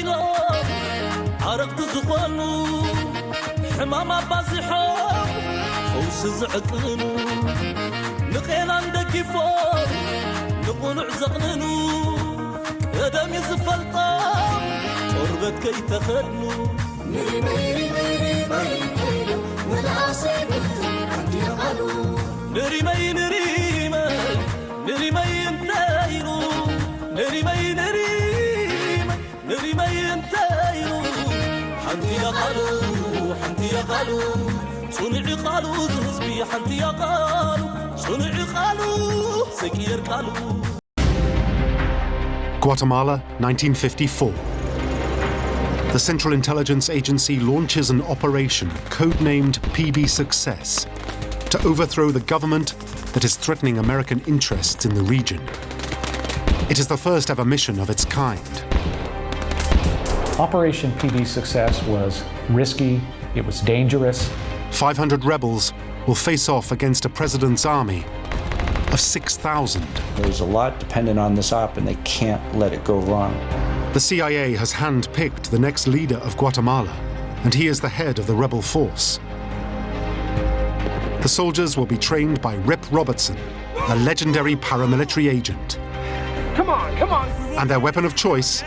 قتيلو عرقت زخونو حمام بازحو فوس زعقنو نقينا ندكفو نقنع زغننو ادم يزفلطا قربت كي تخدنو ميري ميري ميري ميري والعاصي عندي قالو نري مي نري مي نري مي انتايلو نري مي نري مي نري مي انتايلو حنتي يا قالو حنتي يا قالو صنعي قالو زهزبي حنتي يا قالو صنعي قالو سكير قالو. Guatemala, 1954. The Central Intelligence Agency launches an operation codenamed PB Success to overthrow the government that is threatening American interests in the region. It is the first ever mission of its kind. Operation PB Success was risky, it was dangerous. 500 rebels will face off against a president's army of 6,000. There's a lot dependent on this op and they can't let it go wrong. The CIA has hand-picked the next leader of Guatemala, and he is the head of the rebel force. The soldiers will be trained by Rip Robertson, a legendary paramilitary agent. Come on! And their weapon of choice?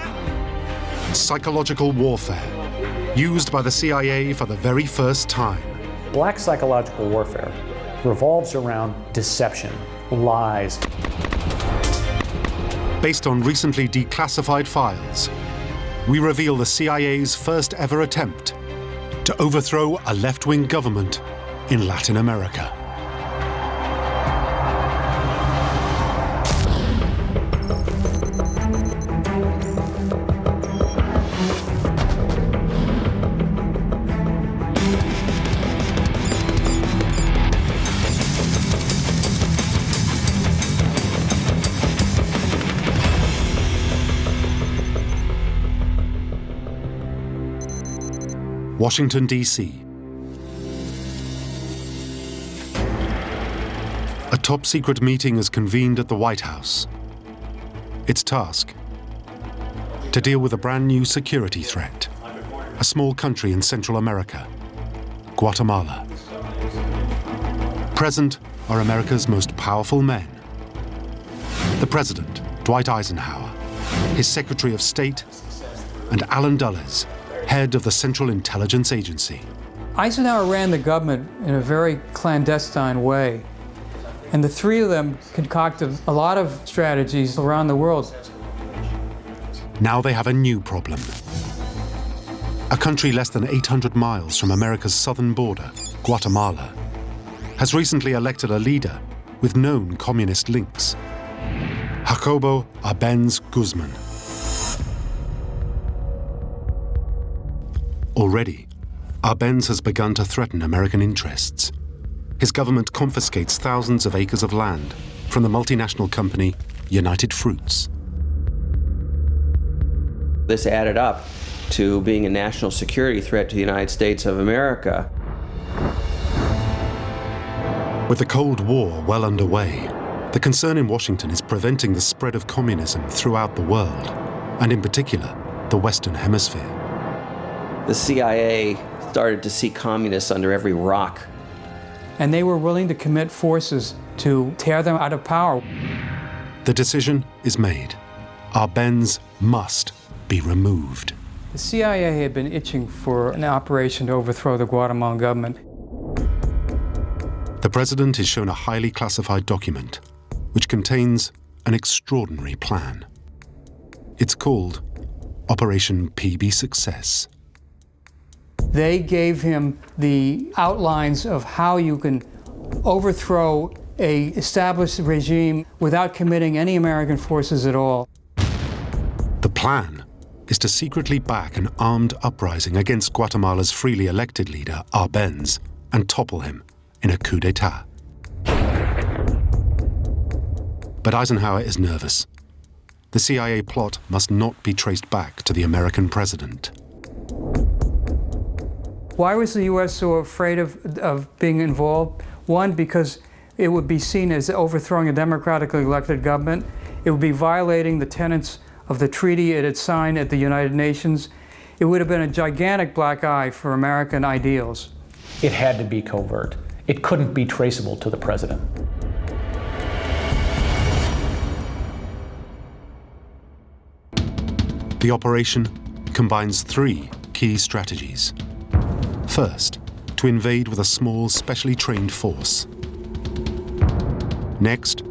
Psychological warfare, used by the CIA for the very first time. Black psychological warfare revolves around deception, lies. Based on recently declassified files, we reveal the CIA's first ever attempt to overthrow a left-wing government in Latin America. Washington, D.C. A top-secret meeting is convened at the White House. Its task: to deal with a brand-new security threat. A small country in Central America, Guatemala. Present are America's most powerful men. The President, Dwight Eisenhower, his Secretary of State, and Allen Dulles, head of the Central Intelligence Agency. Eisenhower ran the government in a very clandestine way, and the three of them concocted a lot of strategies around the world. Now they have a new problem. A country less than 800 miles from America's southern border, Guatemala, has recently elected a leader with known communist links, Jacobo Arbenz Guzman. Already, Arbenz has begun to threaten American interests. His government confiscates thousands of acres of land from the multinational company United Fruits. This added up to being a national security threat to the United States of America. With the Cold War well underway, the concern in Washington is preventing the spread of communism throughout the world, and in particular, the Western Hemisphere. The CIA started to see communists under every rock. And they were willing to commit forces to tear them out of power. The decision is made. Arbenz must be removed. The CIA had been itching for an operation to overthrow the Guatemalan government. The president is shown a highly classified document which contains an extraordinary plan. It's called Operation PB Success. They gave him the outlines of how you can overthrow an established regime without committing any American forces at all. The plan is to secretly back an armed uprising against Guatemala's freely elected leader, Arbenz, and topple him in a coup d'etat. But Eisenhower is nervous. The CIA plot must not be traced back to the American president. Why was the U.S. so afraid of being involved? One, because it would be seen as overthrowing a democratically elected government. It would be violating the tenets of the treaty it had signed at the United Nations, it would have been a gigantic black eye for American ideals. It had to be covert. It couldn't be traceable to the president. The operation combines three key strategies. First, to invade with a small, specially trained force. Next,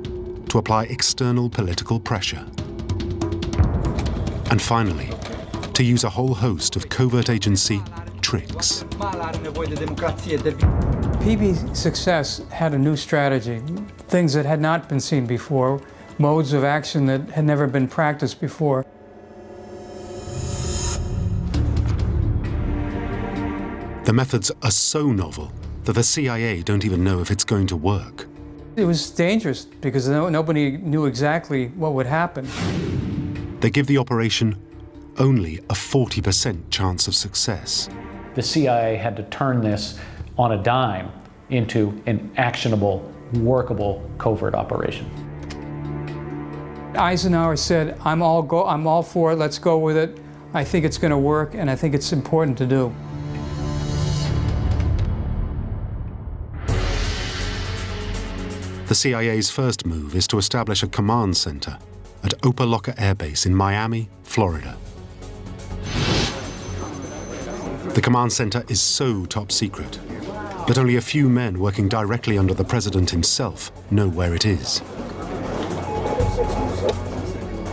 to apply external political pressure. And finally, to use a whole host of covert agency tricks. PB Success had a new strategy, things that had not been seen before, modes of action that had never been practiced before. The methods are so novel that the CIA don't even know if it's going to work. It was dangerous because nobody knew exactly what would happen. They give the operation only a 40% chance of success. The CIA had to turn this on a dime into an actionable, workable covert operation. Eisenhower said, I'm all for it, let's go with it. I think it's going to work, and I think it's important to do. The CIA's first move is to establish a command center at Opa-locka Air Base in Miami, Florida. The command center is so top secret that only a few men working directly under the president himself know where it is.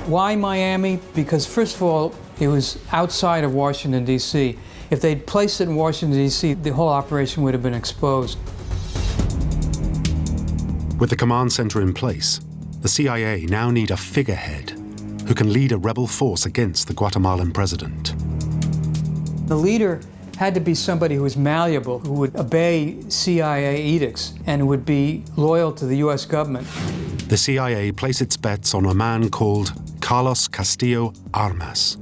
Why Miami? Because first of all, it was outside of Washington, D.C. If they'd placed it in Washington, D.C., the whole operation would have been exposed. With the command center in place, the CIA now need a figurehead who can lead a rebel force against the Guatemalan president. The leader had to be somebody who was malleable, who would obey CIA edicts, and would be loyal to the U.S. government. The CIA place its bets on a man called Carlos Castillo Armas.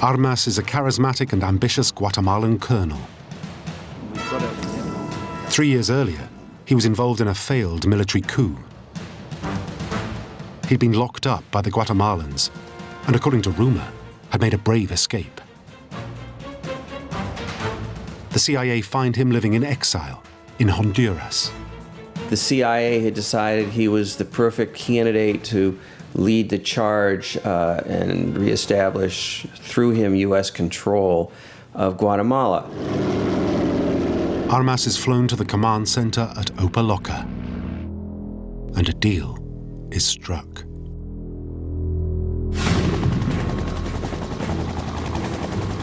Armas is a charismatic and ambitious Guatemalan colonel. 3 years earlier, he was involved in a failed military coup. He'd been locked up by the Guatemalans and, according to rumor, had made a brave escape. The CIA find him living in exile in Honduras. The CIA had decided he was the perfect candidate to lead the charge and reestablish, through him, U.S. control of Guatemala. Armas is flown to the command center at Opa-locka, and a deal is struck.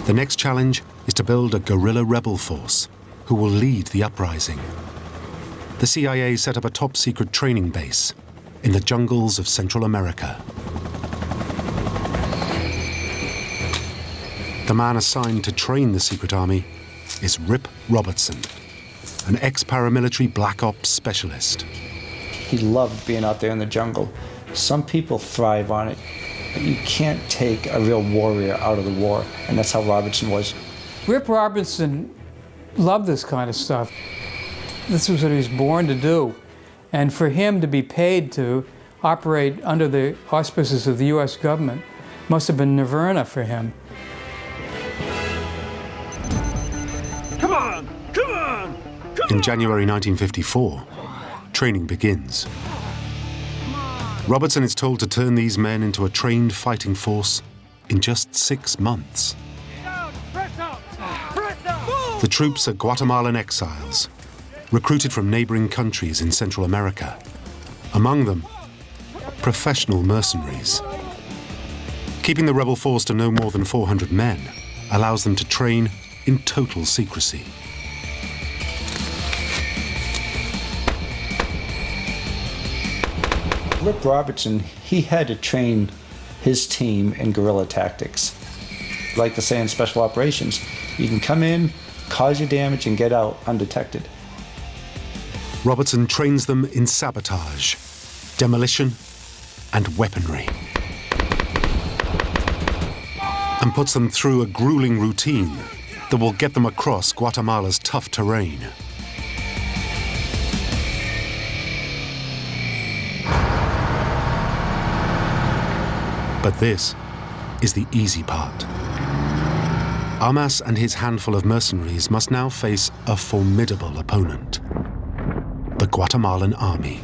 The next challenge is to build a guerrilla rebel force who will lead the uprising. The CIA set up a top-secret training base in the jungles of Central America. The man assigned to train the secret army is Rip Robertson, an ex-paramilitary black ops specialist. He loved being out there in the jungle. Some people thrive on it. You can't take a real warrior out of the war, and that's how Robertson was. Rip Robertson loved this kind of stuff. This was what he was born to do. And for him to be paid to operate under the auspices of the U.S. government must have been nirvana for him. Come on! Come on! In January 1954, training begins. Robertson is told to turn these men into a trained fighting force in just 6 months. The troops are Guatemalan exiles, recruited from neighboring countries in Central America. Among them, professional mercenaries. Keeping the rebel force to no more than 400 men allows them to train in total secrecy. Rip Robertson, he had to train his team in guerrilla tactics. Like they say in special operations, you can come in, cause your damage, and get out undetected. Robertson trains them in sabotage, demolition, and weaponry, and puts them through a grueling routine that will get them across Guatemala's tough terrain. But this is the easy part. Armas and his handful of mercenaries must now face a formidable opponent, the Guatemalan army.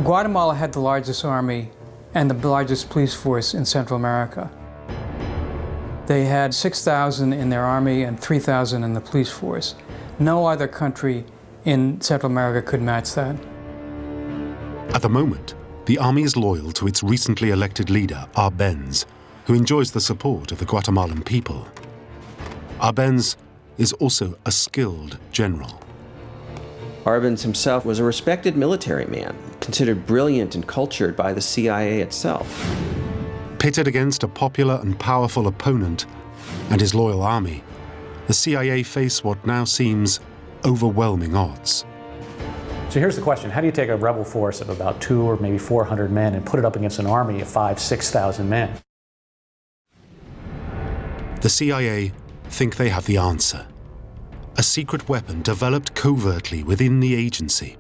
Guatemala had the largest army and the largest police force in Central America. They had 6,000 in their army and 3,000 in the police force. No other country in Central America could match that. At the moment, the army is loyal to its recently elected leader, Arbenz, who enjoys the support of the Guatemalan people. Arbenz is also a skilled general. Arbenz himself was a respected military man, considered brilliant and cultured by the CIA itself. Pitted against a popular and powerful opponent and his loyal army, the CIA face what now seems overwhelming odds. So here's the question. How do you take a rebel force of about 200 or maybe 400 men and put it up against an army of 5,000 to 6,000 men? The CIA think they have the answer. A secret weapon developed covertly within the agency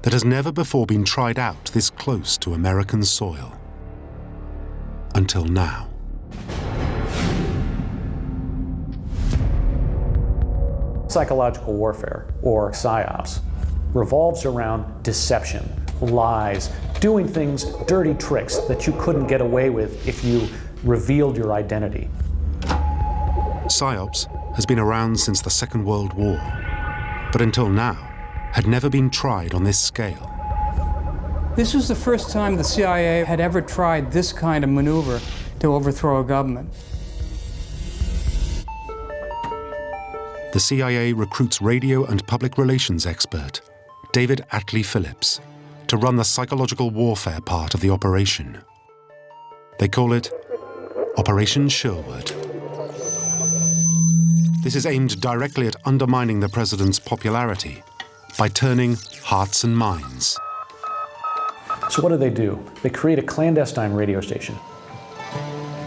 that has never before been tried out this close to American soil. Until now. Psychological warfare, or PSYOPs, revolves around deception, lies, doing things, dirty tricks that you couldn't get away with if you revealed your identity. PSYOPs has been around since the Second World War, but until now had never been tried on this scale. This was the first time the CIA had ever tried this kind of maneuver to overthrow a government. The CIA recruits radio and public relations expert David Atlee Phillips to run the psychological warfare part of the operation. They call it Operation Sherwood. This is aimed directly at undermining the president's popularity by turning hearts and minds. So what do? They create a clandestine radio station.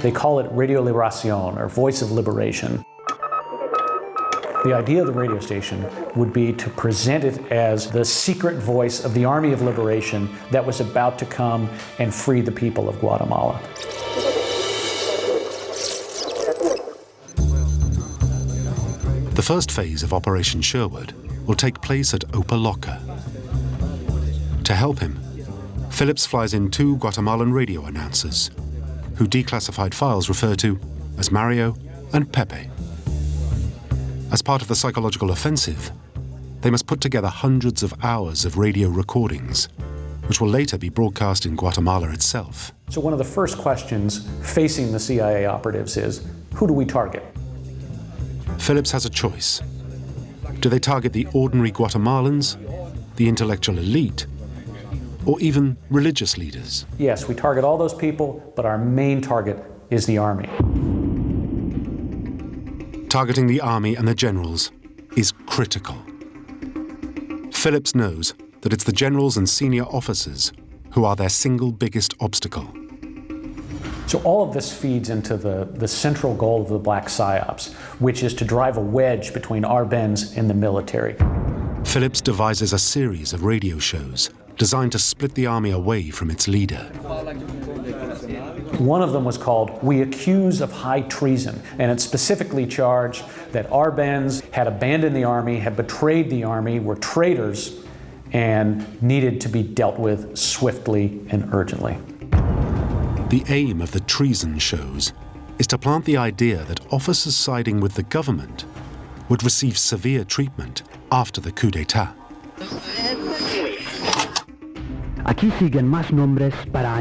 They call it Radio Liberación, or Voice of Liberation. The idea of the radio station would be to present it as the secret voice of the Army of Liberation that was about to come and free the people of Guatemala. The first phase of Operation Sherwood will take place at Opaloca. To help him, Phillips flies in 2 Guatemalan radio announcers, who declassified files refer to as Mario and Pepe. As part of the psychological offensive, they must put together hundreds of hours of radio recordings, which will later be broadcast in Guatemala itself. So one of the first questions facing the CIA operatives is, who do we target? Phillips has a choice. Do they target the ordinary Guatemalans, the intellectual elite, or even religious leaders? Yes, we target all those people, but our main target is the army. Targeting the army and the generals is critical. Phillips knows that it's the generals and senior officers who are their single biggest obstacle. So all of this feeds into the central goal of the Black PSYOPs, which is to drive a wedge between Arbenz and the military. Phillips devises a series of radio shows designed to split the army away from its leader. One of them was called We Accuse of High Treason, and it specifically charged that Arbenz had abandoned the army, had betrayed the army, were traitors, and needed to be dealt with swiftly and urgently. The aim of the treason shows is to plant the idea that officers siding with the government would receive severe treatment after the coup d'etat.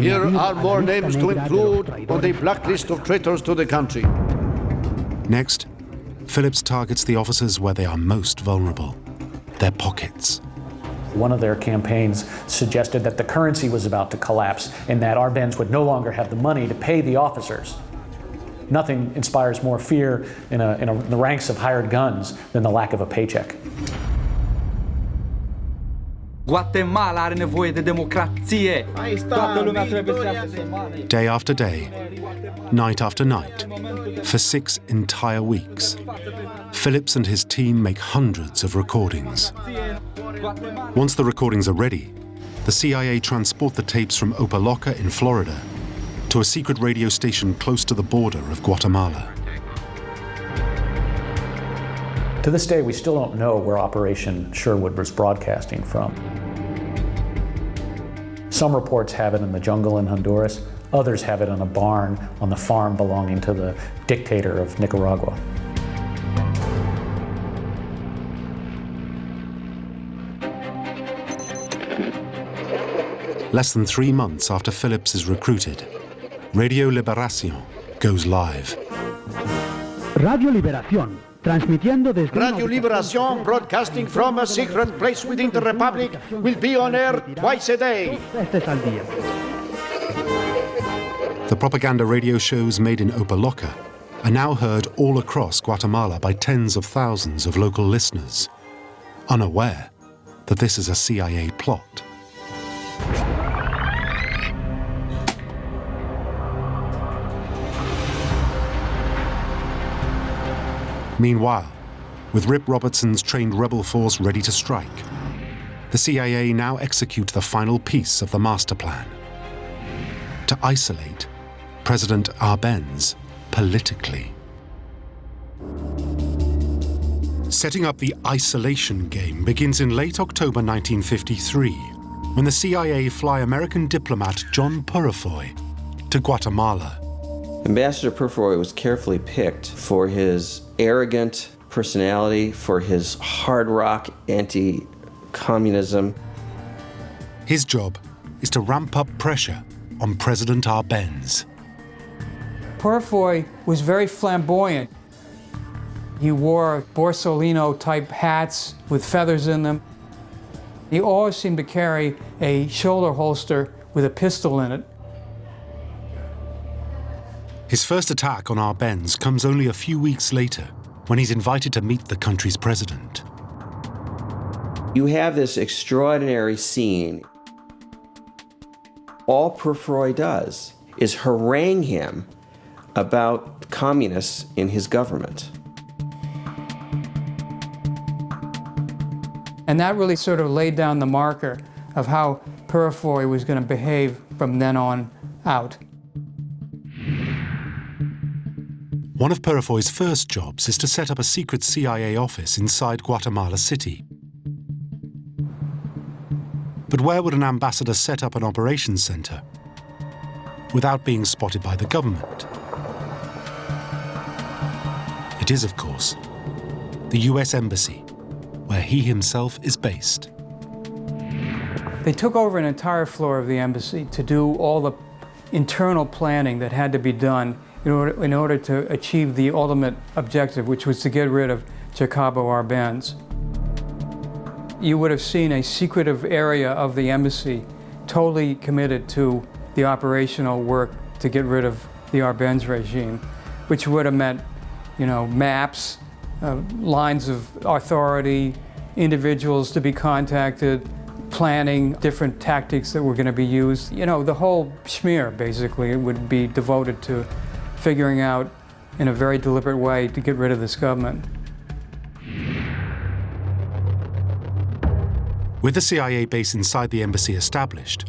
Here are more names to include on the blacklist of traitors to the country. Next, Phillips targets the officers where they are most vulnerable, their pockets. One of their campaigns suggested that the currency was about to collapse and that Arbenz would no longer have the money to pay the officers. Nothing inspires more fear in the ranks of hired guns than the lack of a paycheck. Guatemala are nevoie de democrație. Toată lumea trebuie să iasă să moară. Day after day, night after night, for 6 entire weeks, Phillips and his team make hundreds of recordings. Once the recordings are ready, the CIA transport the tapes from Opa-locka in Florida to a secret radio station close to the border of Guatemala. To this day, we still don't know where Operation Sherwood was broadcasting from. Some reports have it in the jungle in Honduras. Others have it in a barn on the farm belonging to the dictator of Nicaragua. Less than 3 months after Phillips is recruited, Radio Liberación goes live. Radio Liberación, transmitiendo desde Radio Liberación, broadcasting from a secret place within the Republic, will be on air twice a day. The propaganda radio shows made in Opa-locka are now heard all across Guatemala by tens of thousands of local listeners, unaware that this is a CIA plot. Meanwhile, with Rip Robertson's trained rebel force ready to strike, the CIA now execute the final piece of the master plan: to isolate President Arbenz politically. Setting up the isolation game begins in late October 1953, when the CIA fly American diplomat John Purifoy to Guatemala. Ambassador Purifoy was carefully picked for his arrogant personality, for his hard rock anti-communism. His job is to ramp up pressure on President Arbenz. Purifoy was very flamboyant. He wore Borsalino-type hats with feathers in them. He always seemed to carry a shoulder holster with a pistol in it. His first attack on Arbenz comes only a few weeks later, when he's invited to meet the country's president. You have this extraordinary scene. All Purifoy does is harangue him about communists in his government. And that really sort of laid down the marker of how Purifoy was going to behave from then on out. One of Purifoy's first jobs is to set up a secret CIA office inside Guatemala City. But where would an ambassador set up an operations center without being spotted by the government? It is, of course, the US Embassy, where he himself is based. They took over an entire floor of the embassy to do all the internal planning that had to be done in order to achieve the ultimate objective, which was to get rid of Jacobo Arbenz. You would have seen a secretive area of the embassy totally committed to the operational work to get rid of the Arbenz regime, which would have meant, maps, lines of authority, individuals to be contacted, planning different tactics that were going to be used. The whole schmear, basically, would be devoted to figuring out in a very deliberate way to get rid of this government. With the CIA base inside the embassy established,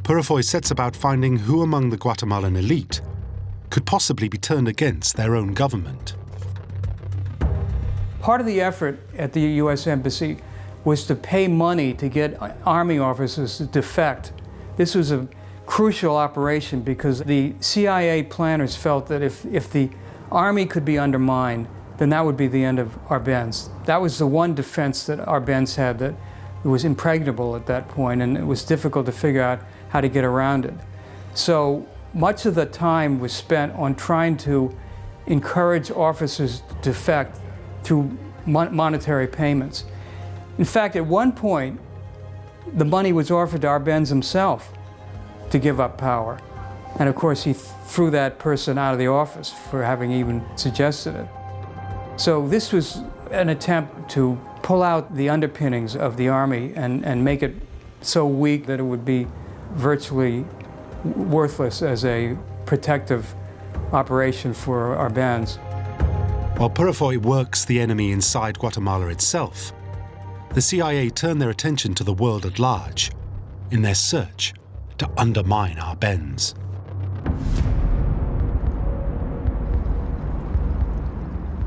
Purifoy sets about finding who among the Guatemalan elite could possibly be turned against their own government. Part of the effort at the US Embassy was to pay money to get Army officers to defect. This was a crucial operation because the CIA planners felt that if the Army could be undermined, then that would be the end of Arbenz. That was the one defense that Arbenz had that was impregnable at that point, and it was difficult to figure out how to get around it. So much of the time was spent on trying to encourage officers to defect through monetary payments. In fact, at one point, the money was offered to Arbenz himself to give up power. And of course, he threw that person out of the office for having even suggested it. So this was an attempt to pull out the underpinnings of the army and make it so weak that it would be virtually worthless as a protective operation for Arbenz. While Purifoy works the enemy inside Guatemala itself, the CIA turn their attention to the world at large, in their search to undermine Arbenz.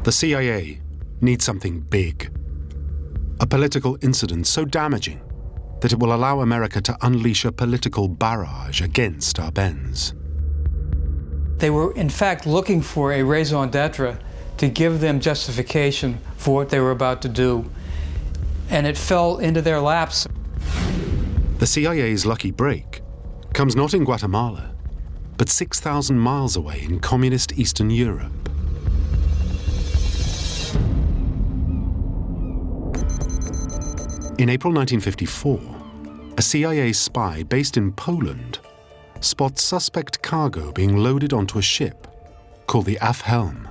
The CIA needs something big. A political incident so damaging that it will allow America to unleash a political barrage against Arbenz. They were, in fact, looking for a raison d'etre to give them justification for what they were about to do. And it fell into their laps. The CIA's lucky break comes not in Guatemala, but 6,000 miles away in communist Eastern Europe. In April 1954, a CIA spy based in Poland spots suspect cargo being loaded onto a ship called the Afhelm.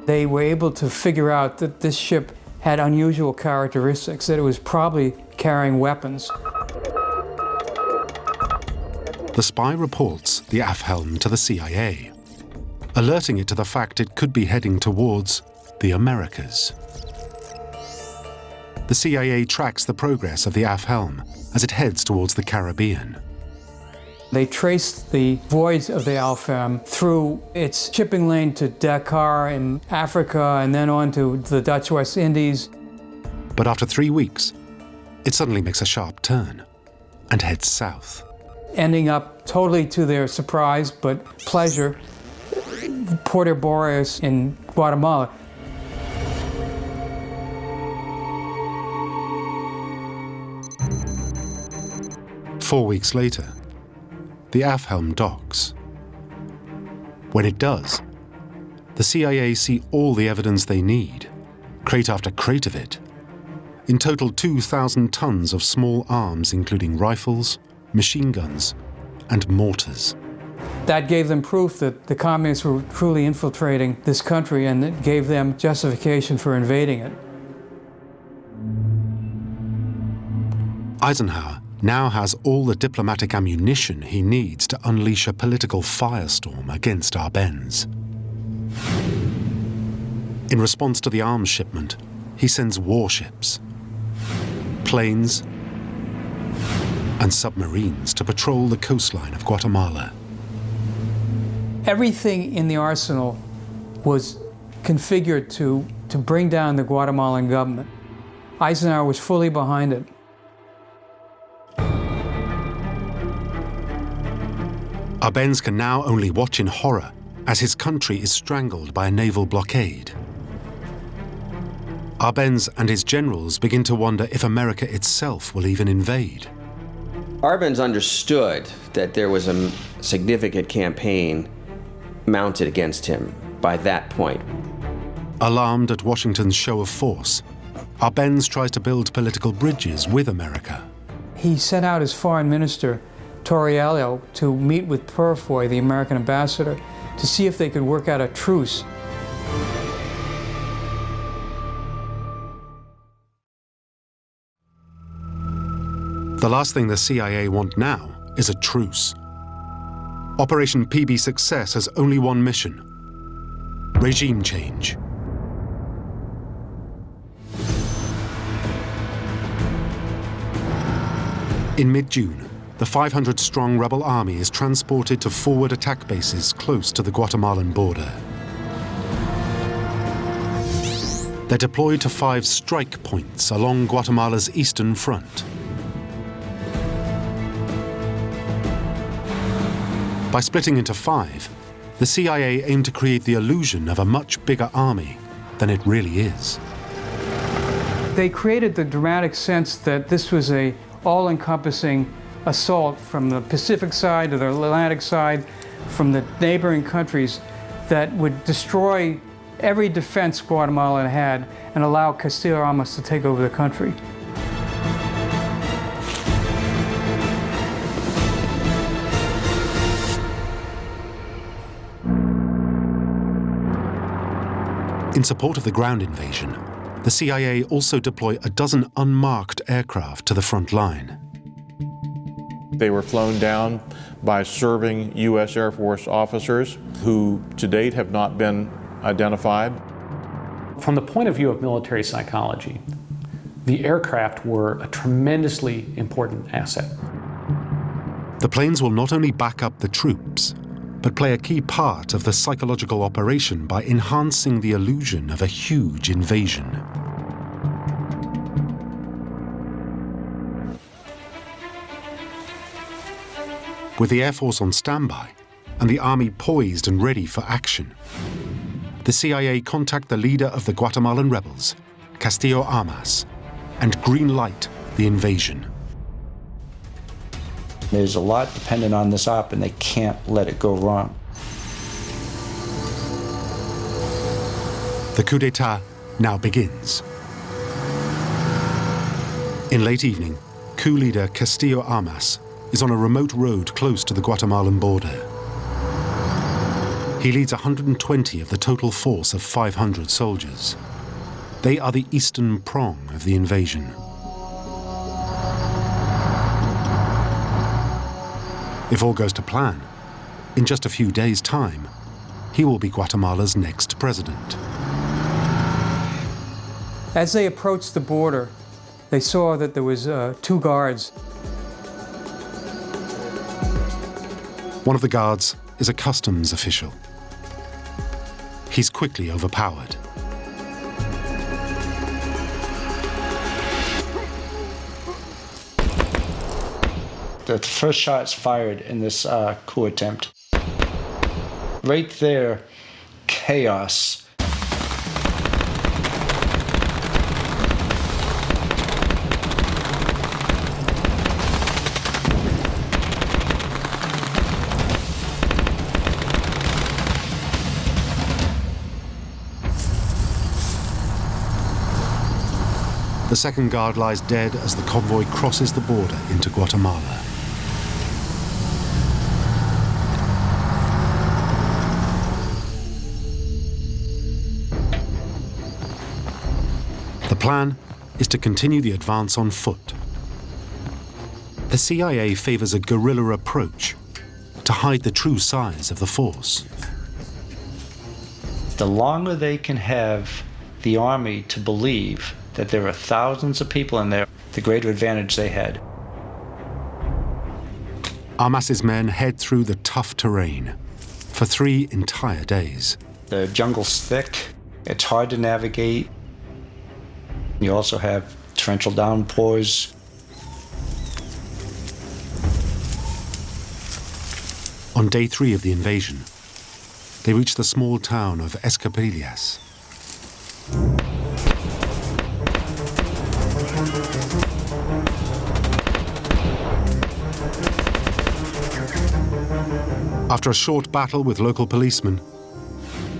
They were able to figure out that this ship had unusual characteristics, that it was probably carrying weapons. The spy reports the Afhelm to the CIA, alerting it to the fact it could be heading towards the Americas. The CIA tracks the progress of the Afhelm as it heads towards the Caribbean. They traced the voyage of the Afhelm through its shipping lane to Dakar in Africa and then on to the Dutch West Indies. But after 3 weeks, it suddenly makes a sharp turn and heads south. Ending up, totally to their surprise but pleasure, Puerto Boreas in Guatemala. Four weeks later, the Afhelm docks. When it does, the CIA see all the evidence they need, crate after crate of it. In total, 2,000 tons of small arms, including rifles, machine guns, and mortars. That gave them proof that the communists were truly infiltrating this country, and it gave them justification for invading it. Eisenhower now has all the diplomatic ammunition he needs to unleash a political firestorm against Arbenz. In response to the arms shipment, he sends warships, planes, and submarines to patrol the coastline of Guatemala. Everything in the arsenal was configured to bring down the Guatemalan government. Eisenhower was fully behind it. Arbenz can now only watch in horror as his country is strangled by a naval blockade. Arbenz and his generals begin to wonder if America itself will even invade. Arbenz understood that there was a significant campaign mounted against him by that point. Alarmed at Washington's show of force, Arbenz tries to build political bridges with America. He sent out his foreign minister, Torriello, to meet with Purifoy, the American ambassador, to see if they could work out a truce. The last thing the CIA want now is a truce. Operation PB Success has only one mission: regime change. In mid-June, the 500-strong rebel army is transported to forward attack bases close to the Guatemalan border. They're deployed to 5 strike points along Guatemala's eastern front. By splitting into 5, the CIA aim to create the illusion of a much bigger army than it really is. They created the dramatic sense that this was an all-encompassing assault from the Pacific side to the Atlantic side, from the neighboring countries, that would destroy every defense Guatemala had and allow Castillo-Ramos to take over the country. In support of the ground invasion, the CIA also deploy a dozen unmarked aircraft to the front line. They were flown down by serving U.S. Air Force officers who to date have not been identified. From the point of view of military psychology, The aircraft were a tremendously important asset. The planes will not only back up the troops, but play a key part of the psychological operation by enhancing the illusion of a huge invasion. With the Air Force on standby and the Army poised and ready for action, the CIA contact the leader of the Guatemalan rebels, Castillo Armas, and green-light the invasion. There's a lot dependent on this op, and they can't let it go wrong. The coup d'etat now begins. In late evening, coup leader Castillo Armas is on a remote road close to the Guatemalan border. He leads 120 of the total force of 500 soldiers. They are the eastern prong of the invasion. If all goes to plan, in just a few days' time, he will be Guatemala's next president. As they approached the border, they saw that there was 2 guards. One of the guards is a customs official. He's quickly overpowered. The first shot is fired in this coup attempt. Right there, chaos. The second guard lies dead as the convoy crosses the border into Guatemala. The plan is to continue the advance on foot. The CIA favors a guerrilla approach to hide the true size of the force. The longer they can have the army to believe that there are thousands of people in there, the greater advantage they had. Armas's men head through the tough terrain for 3 entire days. The jungle's thick, it's hard to navigate. You also have torrential downpours. On day 3 of the invasion, they reach the small town of Escapillas. After a short battle with local policemen,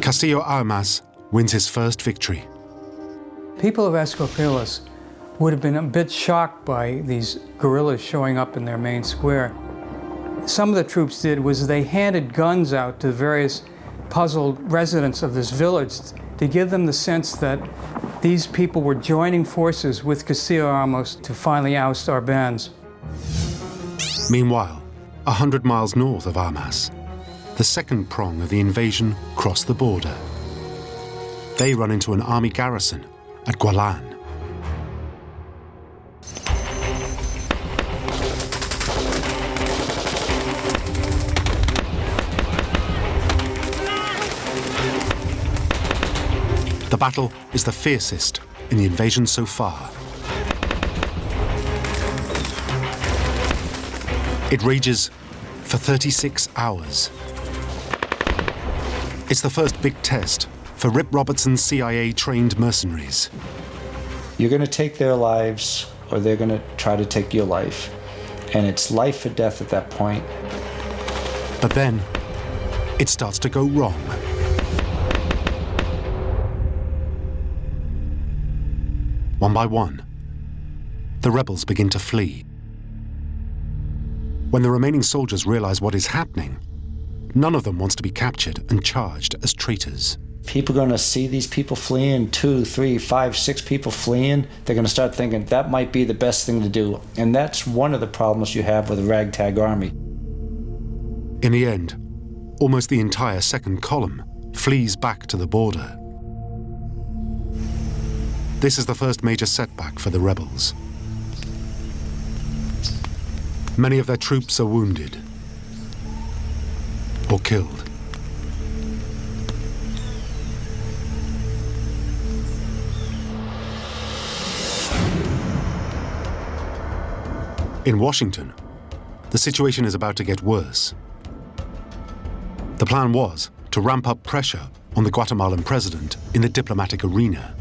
Castillo Armas wins his first victory. People of Escopillas would have been a bit shocked by these guerrillas showing up in their main square. Some of the troops did was they handed guns out to various puzzled residents of this village to give them the sense that these people were joining forces with Castillo Armas to finally oust Arbenz. Meanwhile, 100 miles north of Armas, the second prong of the invasion crossed the border. They run into an army garrison at Gualan. The battle is the fiercest in the invasion so far. It rages for 36 hours. It's the first big test for Rip Robertson's CIA-trained mercenaries. You're going to take their lives, or they're going to try to take your life. And it's life or death at that point. But then, it starts to go wrong. One by one, the rebels begin to flee. When the remaining soldiers realize what is happening, none of them wants to be captured and charged as traitors. People are going to see these people fleeing, 2, 3, 5, 6 people fleeing. They're going to start thinking that might be the best thing to do. And that's one of the problems you have with a ragtag army. In the end, almost the entire second column flees back to the border. This is the first major setback for the rebels. Many of their troops are wounded or killed. In Washington, the situation is about to get worse. The plan was to ramp up pressure on the Guatemalan president in the diplomatic arena.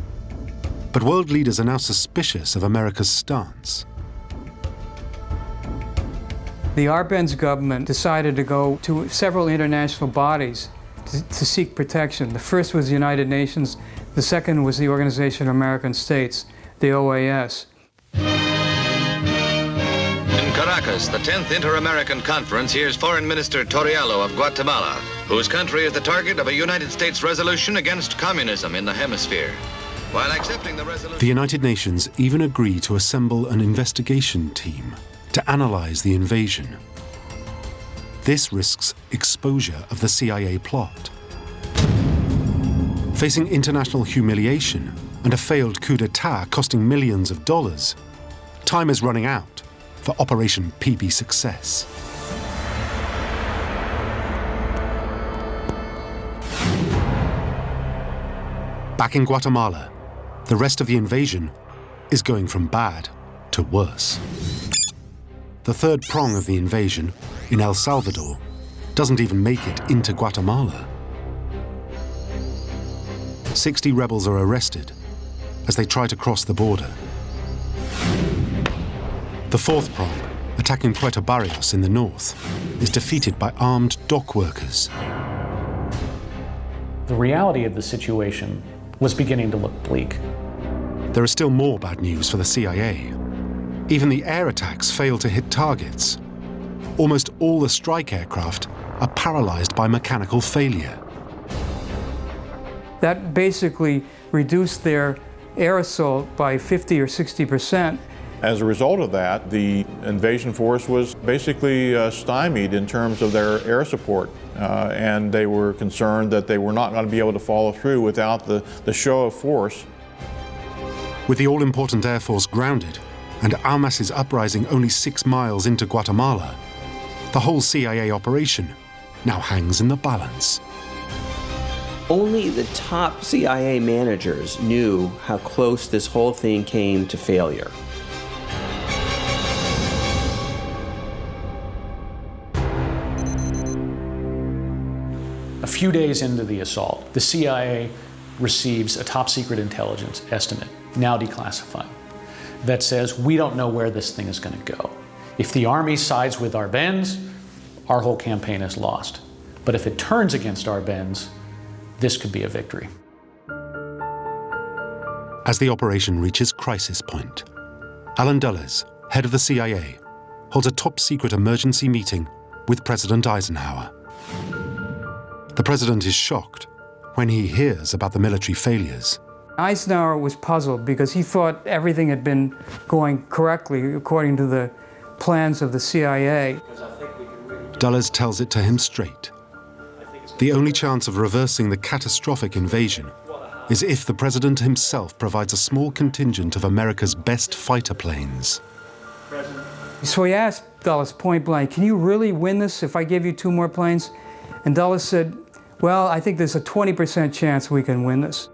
But world leaders are now suspicious of America's stance. The Arbenz government decided to go to several international bodies to seek protection. The first was the United Nations. The second was the Organization of American States, the OAS. In Caracas, the 10th Inter-American Conference hears Foreign Minister Torriello of Guatemala, whose country is the target of a United States resolution against communism in the hemisphere. While accepting the resolution, The United Nations even agree to assemble an investigation team to analyze the invasion. This risks exposure of the CIA plot. Facing international humiliation and a failed coup d'etat costing millions of dollars, time is running out for Operation PB Success. Back in Guatemala, the rest of the invasion is going from bad to worse. The third prong of the invasion, in El Salvador, doesn't even make it into Guatemala. 60 rebels are arrested as they try to cross the border. The fourth prong, attacking Puerto Barrios in the north, is defeated by armed dock workers. The reality of the situation was beginning to look bleak. There is still more bad news for the CIA. Even the air attacks fail to hit targets. Almost all the strike aircraft are paralyzed by mechanical failure. That basically reduced their air assault by 50 or 60%. As a result of that, the invasion force was basically stymied in terms of their air support. And they were concerned that they were not going to be able to follow through without the show of force. With the all-important Air Force grounded and Almas's uprising only 6 miles into Guatemala, the whole CIA operation now hangs in the balance. Only the top CIA managers knew how close this whole thing came to failure. A few days into the assault, the CIA receives a top-secret intelligence estimate, now declassified, that says we don't know where this thing is going to go. If the Army sides with Arbenz, our whole campaign is lost. But if it turns against Arbenz, this could be a victory. As the operation reaches crisis point, Alan Dulles, head of the CIA, holds a top-secret emergency meeting with President Eisenhower. The president is shocked when he hears about the military failures. Eisenhower was puzzled because he thought everything had been going correctly according to the plans of the CIA. Dulles tells it to him straight. The only chance of reversing the catastrophic invasion is if the president himself provides a small contingent of America's best fighter planes. So he asked Dulles point blank, can you really win this if I give you 2 more planes? And Dulles said, well, I think there's a 20% chance we can win this.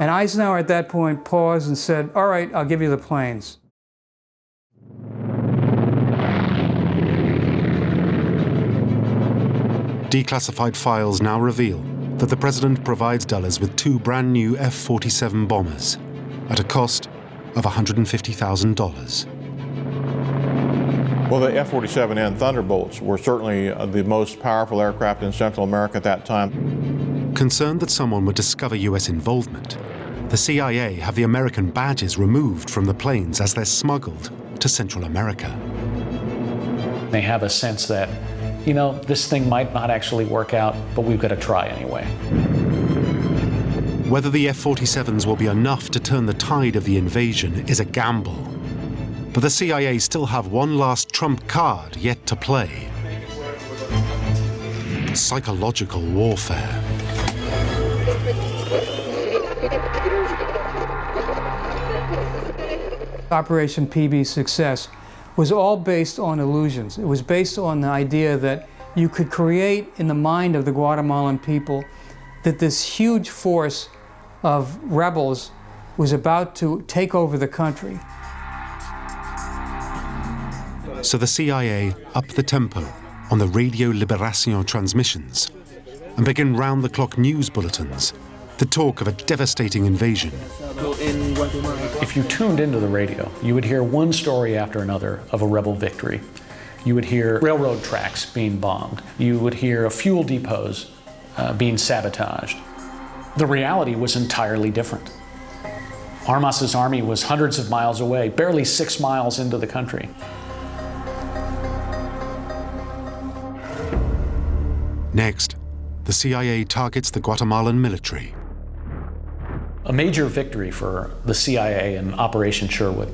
And Eisenhower at that point paused and said, all right, I'll give you the planes. Declassified files now reveal that the president provides Dulles with 2 brand new F-47 bombers at a cost of $150,000. Well, the F-47N Thunderbolts were certainly the most powerful aircraft in Central America at that time. Concerned that someone would discover US involvement, the CIA have the American badges removed from the planes as they're smuggled to Central America. They have a sense that, you know, this thing might not actually work out, but we've got to try anyway. Whether the F-47s will be enough to turn the tide of the invasion is a gamble. But the CIA still have one last trump card yet to play: psychological warfare. Operation PB Success was all based on illusions. It was based on the idea that you could create in the mind of the Guatemalan people that this huge force of rebels was about to take over the country. So the CIA up the tempo on the Radio Liberación transmissions and begin round-the-clock news bulletins that talk of a devastating invasion. If you tuned into the radio, you would hear one story after another of a rebel victory. You would hear railroad tracks being bombed. You would hear fuel depots being sabotaged. The reality was entirely different. Armas's army was hundreds of miles away, barely 6 miles into the country. Next, the CIA targets the Guatemalan military. A major victory for the CIA in Operation Sherwood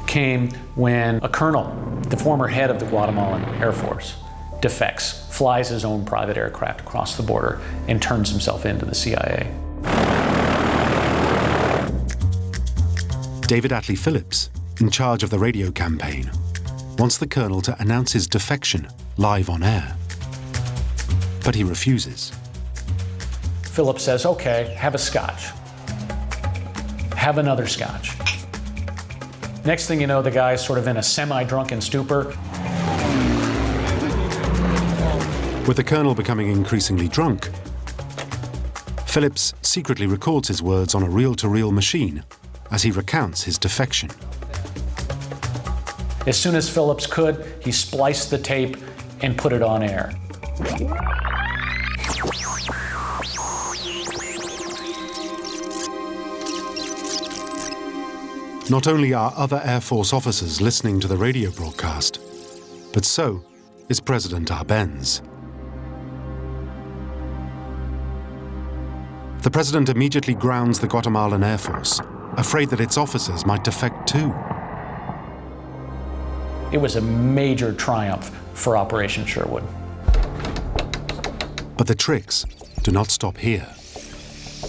came when a colonel, the former head of the Guatemalan Air Force, defects, flies his own private aircraft across the border, and turns himself into the CIA. David Atlee Phillips, in charge of the radio campaign, wants the colonel to announce his defection live on air. But he refuses. Phillips says, okay, have a scotch. Have another scotch. Next thing you know, the guy's sort of in a semi-drunken stupor. With the colonel becoming increasingly drunk, Phillips secretly records his words on a reel-to-reel machine as he recounts his defection. As soon as Phillips could, he spliced the tape and put it on air. Not only are other Air Force officers listening to the radio broadcast, but so is President Arbenz. The president immediately grounds the Guatemalan Air Force, afraid that its officers might defect too. It was a major triumph for Operation Sherwood. But the tricks do not stop here.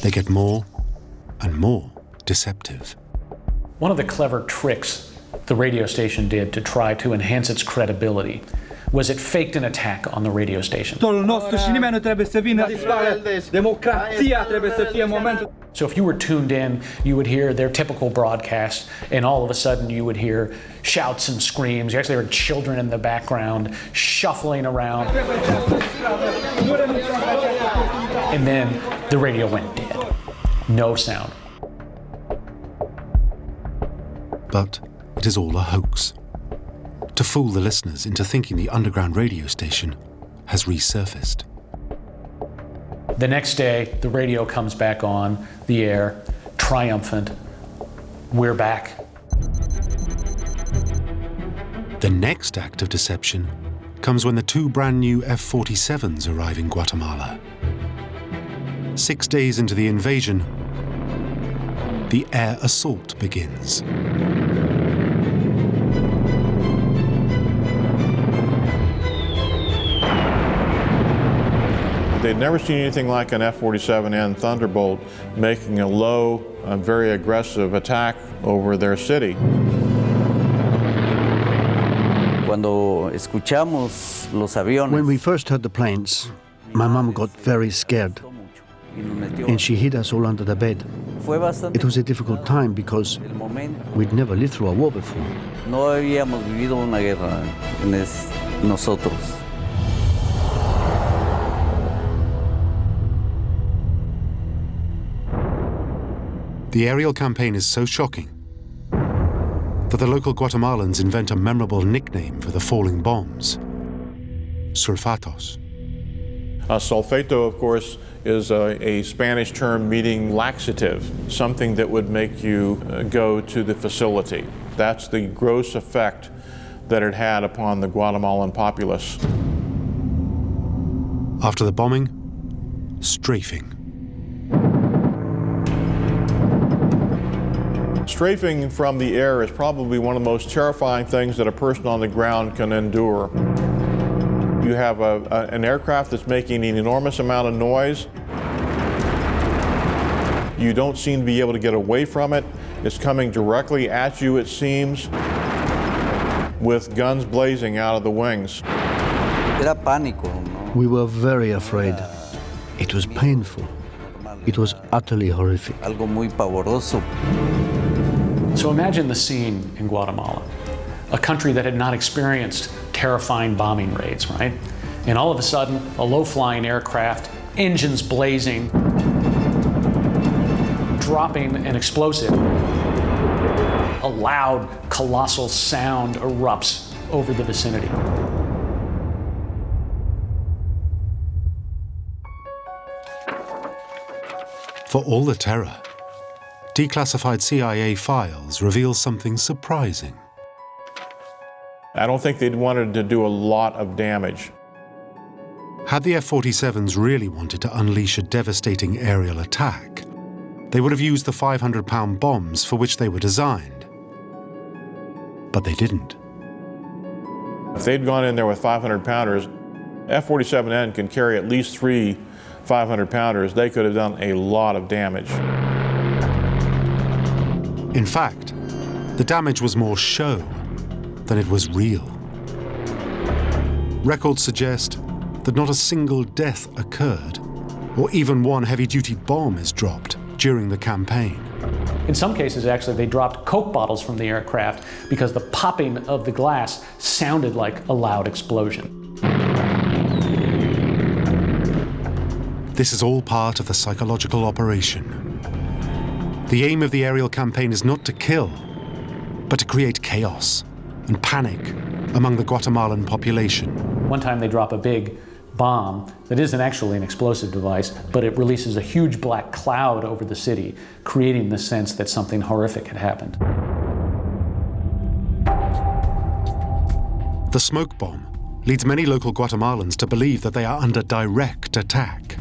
They get more and more deceptive. One of the clever tricks the radio station did to try to enhance its credibility was it faked an attack on the radio station. So if you were tuned in, you would hear their typical broadcast, and all of a sudden you would hear shouts and screams. You actually heard children in the background shuffling around. And then the radio went dead. No sound. But it is all a hoax, to fool the listeners into thinking the underground radio station has resurfaced. The next day, the radio comes back on the air, triumphant. We're back. The next act of deception comes when the 2 brand new F-47s arrive in Guatemala. 6 days into the invasion, the air assault begins. They'd never seen anything like an F-47N Thunderbolt making a low, very aggressive attack over their city. When we first heard the planes, my mom got very scared, and she hid us all under the bed. It was a difficult time because we'd never lived through a war before. The aerial campaign is so shocking that the local Guatemalans invent a memorable nickname for the falling bombs: sulfatos. Sulfato, of course, is a Spanish term meaning laxative, something that would make you go to the facility. That's the gross effect that it had upon the Guatemalan populace. After the bombing, strafing. Strafing from the air is probably one of the most terrifying things that a person on the ground can endure. You have an aircraft that's making an enormous amount of noise. You don't seem to be able to get away from it. It's coming directly at you, it seems, with guns blazing out of the wings. Era pánico, ¿no? We were very afraid. It was painful. It was utterly horrific. Algo muy pavoroso. So imagine the scene in Guatemala, a country that had not experienced terrifying bombing raids, right? And all of a sudden, a low-flying aircraft, engines blazing, dropping an explosive. A loud, colossal sound erupts over the vicinity. For all the terror, declassified CIA files reveal something surprising. I don't think they'd wanted to do a lot of damage. Had the F-47s really wanted to unleash a devastating aerial attack, they would have used the 500-pound bombs for which they were designed. But they didn't. If they'd gone in there with 500-pounders, F-47N can carry at least 3 500-pounders. They could have done a lot of damage. In fact, the damage was more show than it was real. Records suggest that not a single death occurred, or even one heavy-duty bomb is dropped during the campaign. In some cases, actually, they dropped Coke bottles from the aircraft because the popping of the glass sounded like a loud explosion. This is all part of the psychological operation. The aim of the aerial campaign is not to kill, but to create chaos and panic among the Guatemalan population. One time they drop a big bomb that isn't actually an explosive device, but it releases a huge black cloud over the city, creating the sense that something horrific had happened. The smoke bomb leads many local Guatemalans to believe that they are under direct attack.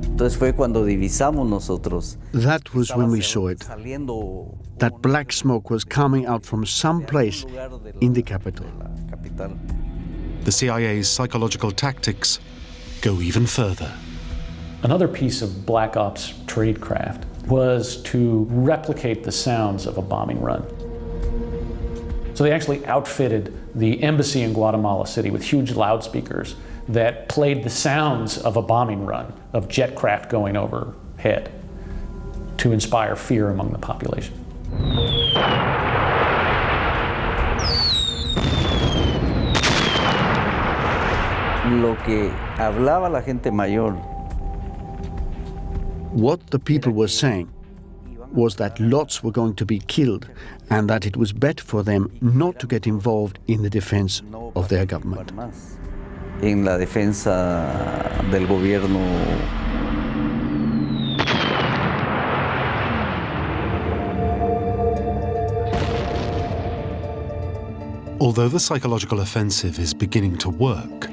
Entonces fue cuando divisamos nosotros. That was when we saw it. That black smoke was coming out from some place in the capital. The CIA's psychological tactics go even further. Another piece of Black Ops tradecraft was to replicate the sounds of a bombing run. So they actually outfitted the embassy in Guatemala City with huge loudspeakers that played the sounds of a bombing run, of jet craft going overhead, to inspire fear among the population. Lo que hablaba la gente mayor. What the people were saying was that lots were going to be killed and that it was better for them not to get involved in the defense of their government. En la defensa del gobierno. Although the psychological offensive is beginning to work,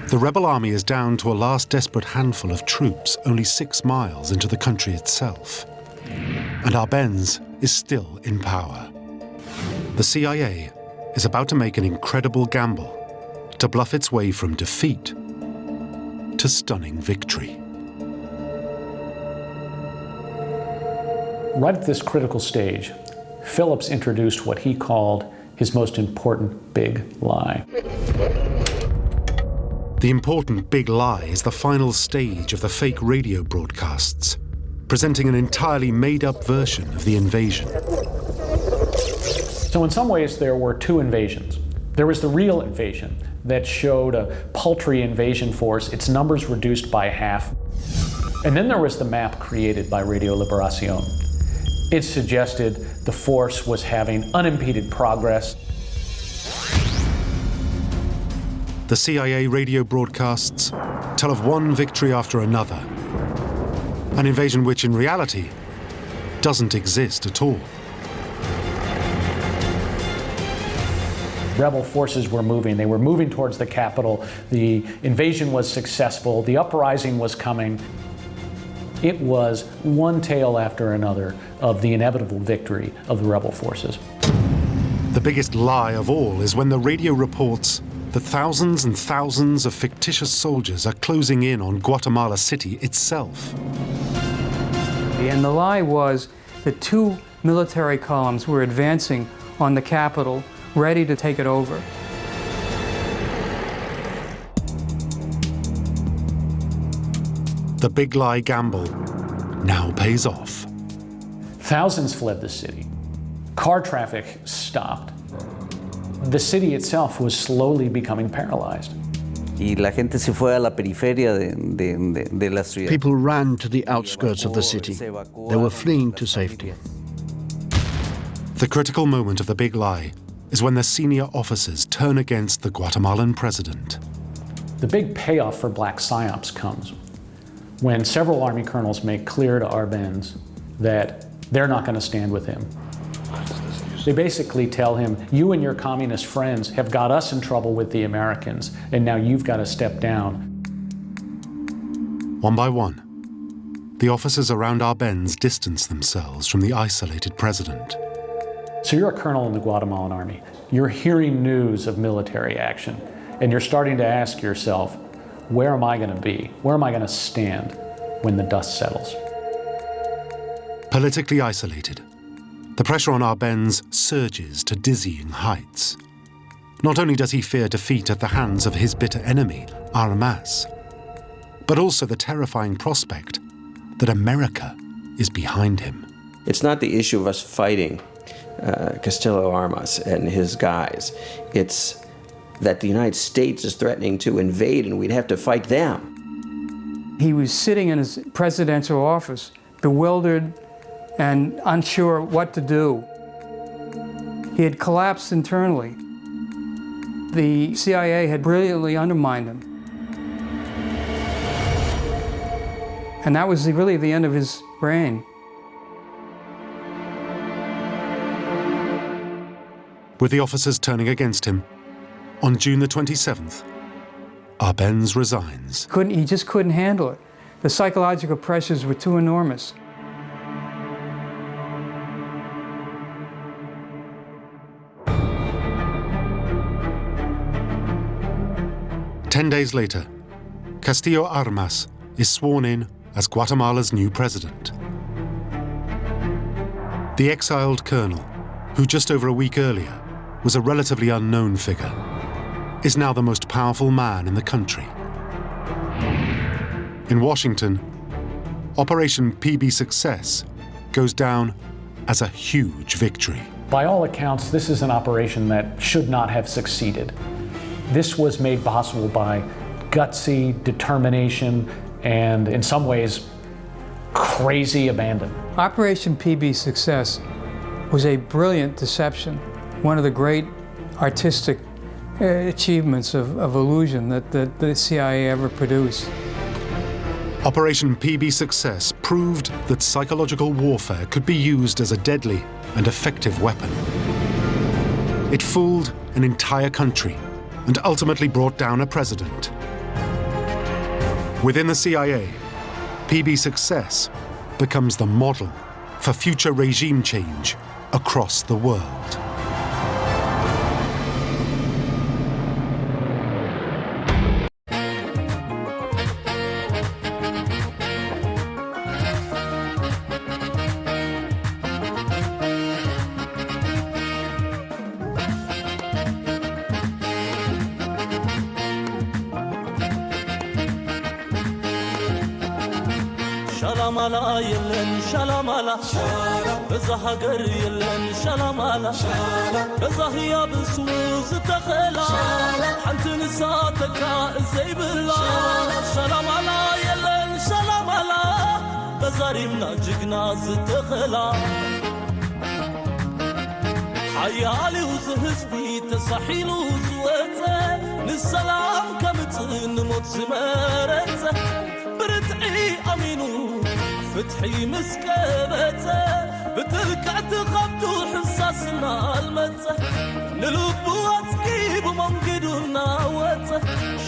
the rebel army is down to a last desperate handful of troops only 6 miles into the country itself. And Arbenz is still in power. The CIA is about to make an incredible gamble to bluff its way from defeat to stunning victory. Right at this critical stage, Phillips introduced what he called his most important big lie. The important big lie is the final stage of the fake radio broadcasts, presenting an entirely made-up version of the invasion. So in some ways there were 2 invasions. There was the real invasion that showed a paltry invasion force, its numbers reduced by half. And then there was the map created by Radio Liberación. It suggested the force was having unimpeded progress. The CIA radio broadcasts tell of one victory after another, an invasion which in reality doesn't exist at all. Rebel forces were moving. They were moving towards the capital. The invasion was successful. The uprising was coming. It was one tale after another of the inevitable victory of the rebel forces. The biggest lie of all is when the radio reports that thousands and thousands of fictitious soldiers are closing in on Guatemala City itself. And the lie was that two military columns were advancing on the capital, ready to take it over. The big lie gamble now pays off. Thousands fled the city. Car traffic stopped. The city itself was slowly becoming paralyzed. Y la gente se fue a la periferia de la ciudad. People ran to the outskirts of the city. They were fleeing to safety. The critical moment of the big lie is when the senior officers turn against the Guatemalan president. The big payoff for black psyops comes when several army colonels make clear to Arbenz that they're not going to stand with him. They basically tell him, you and your communist friends have got us in trouble with the Americans, and now you've got to step down. One by one, the officers around Arbenz distance themselves from the isolated president. So you're a colonel in the Guatemalan army. You're hearing news of military action, and you're starting to ask yourself, where am I going to be? Where am I going to stand when the dust settles? Politically isolated, the pressure on Arbenz surges to dizzying heights. Not only does he fear defeat at the hands of his bitter enemy, Armas, but also the terrifying prospect that America is behind him. It's not the issue of us fighting Castillo Armas and his guys. It's that the United States is threatening to invade and we'd have to fight them. He was sitting in his presidential office, bewildered and unsure what to do. He had collapsed internally. The CIA had brilliantly undermined him. And that was really the end of his reign. With the officers turning against him, on June the 27th, Arbenz resigns. He just couldn't handle it. The psychological pressures were too enormous. Ten days later, Castillo Armas is sworn in as Guatemala's new president. The exiled colonel, who just over a week earlier was a relatively unknown figure, is now the most powerful man in the country. In Washington, Operation PB Success goes down as a huge victory. By all accounts, this is an operation that should not have succeeded. This was made possible by gutsy determination and, in some ways, crazy abandon. Operation PB Success was a brilliant deception, one of the great artistic achievements of illusion that the CIA ever produced. Operation PB Success proved that psychological warfare could be used as a deadly and effective weapon. It fooled an entire country and ultimately brought down a president. Within the CIA, PB Success becomes the model for future regime change across the world. شلامالا يلن شلامالا بزا هاجر يلن شلامالا بزا هي بسوز تخلا حنت نساتك زي بالله شلامالا يلن شلامالا بزاريمنا جقنا زتخلا حيالي وزهزبي تسحيلو زوته للسلام كمتن موت زمرته برتعي أمينو فتحي مسكبته بتلك تخبتو حساسنا المته نلبو تجيب منقدونا وته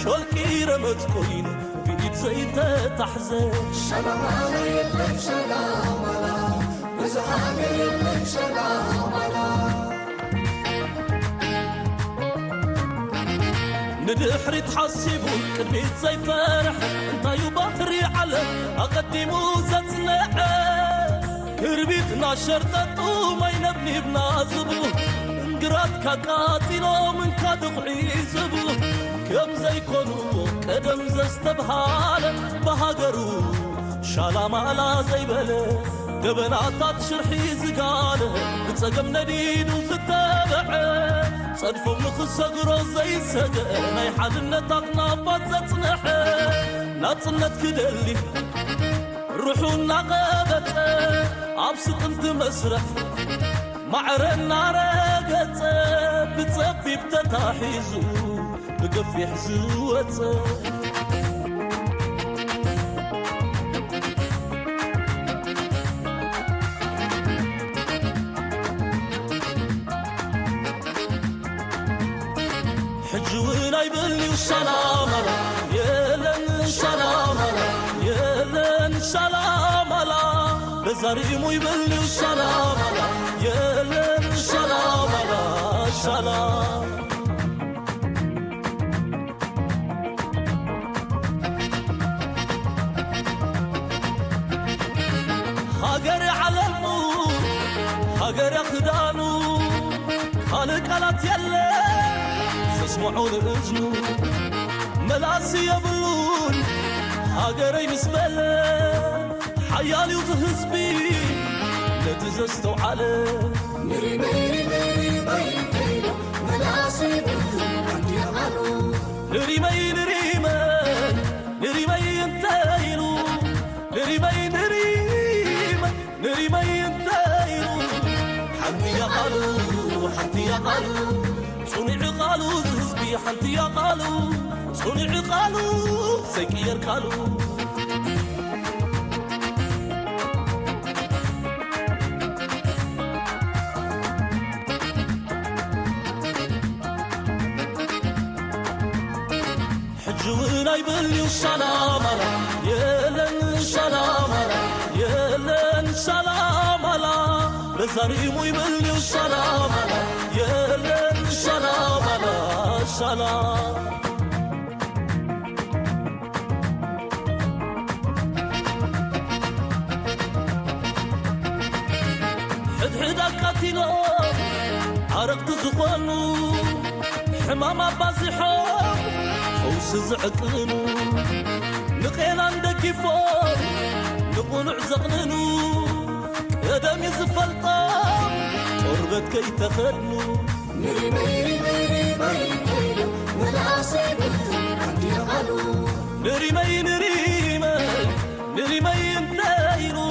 شولكي رمت كوينو بيد زيته تحزن سلام عليكم سلام على بزحاقي سلام على ندحري تحسبوا كلمة زي فرح انت يبطري على اقدموا زتنعي كربيتنا شرطتو ما ينبني بنازبو انقرات كاكاتينو من كادقعي زبو كم زي كونو قدم زستبهال بهاجرو شالا مالا زي بله قبناتات شرحي زقاله بتسقم نديد وزتابع صدفو مخصقرو زي سقا ناي حالنا تقنافات زتنح ناتصنت كدلي روحونا غابت عبسط انت مسرح معرنا رقت بتصفي بتتاحيزو بقفي حزوت حجونا يبلي وسلام يلن سلام يلن سلام بزاريمو يبلي وسلام يلن سلام سلام هاجري على المور هاجري خدانو خالق على يلا اسمعون الأذنو ملاسي يبلون هاجري مسبلة حيالي وزهزبي نتزستو على نري ميري ميري ميري ملاسي يبلون عندي غالو نري مي نري مي نري مي انتايلو نري مي نري مي نري مي انتايلو حمدي يا قالو حمدي يا قالو صنع قالو زهزبي حنتي يا قالو صنع قالو سيكير قالو حجونا يبلي وسلام يلن سلام يلن سلام بزاريمو يبلي وسلام يلن سلام سلام حد قاتلو عرقت زقونو حمام بازحو فوس زعقنو نقينا ندكفو نقنع زقننو قدم يزفلطا قربت كي تخدنو نري ميري ميري ميري ملاسي يبلون عندي غالو نري مي نري مي نري مي انتايلو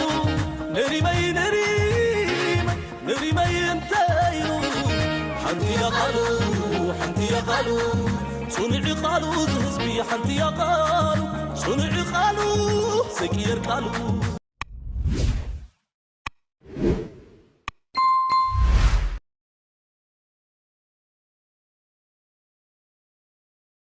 نري مي نري مي نري مي انتايلو حنتي يا قالو حنتي يا قالو صنع قالو زهزبي حنتي يا قالو صنع قالو سكير قالو